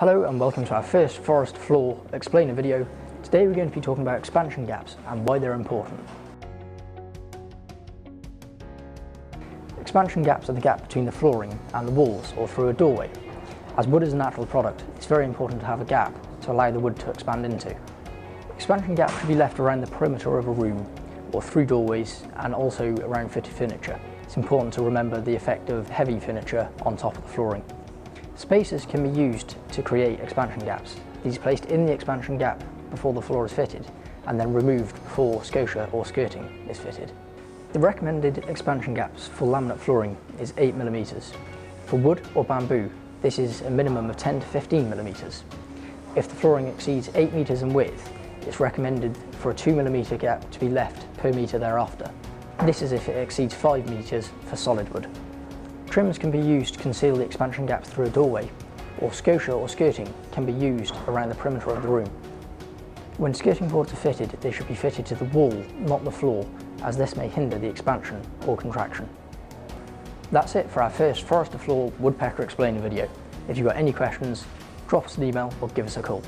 Hello and welcome to our first forest floor explainer video. Today we're going to be talking about expansion gaps and why they're important. Expansion gaps are the gap between the flooring and the walls or through a doorway. As wood is a natural product, it's very important to have a gap to allow the wood to expand into. Expansion gaps should be left around the perimeter of a room or through doorways and also around fitted furniture. It's important to remember the effect of heavy furniture on top of the flooring. Spacers can be used to create expansion gaps. These are placed in the expansion gap before the floor is fitted and then removed before scotia or skirting is fitted. The recommended expansion gaps for laminate flooring is 8mm. For wood or bamboo, this is a minimum of 10 to 15mm. If the flooring exceeds 8 meters in width, it's recommended for a 2mm gap to be left per meter thereafter. This is if it exceeds 5 meters for solid wood. Trims can be used to conceal the expansion gaps through a doorway, or scotia or skirting can be used around the perimeter of the room. When skirting boards are fitted, they should be fitted to the wall, not the floor, as this may hinder the expansion or contraction. That's it for our first forest to floor woodpecker explainer video. If you've got any questions, drop us an email or give us a call.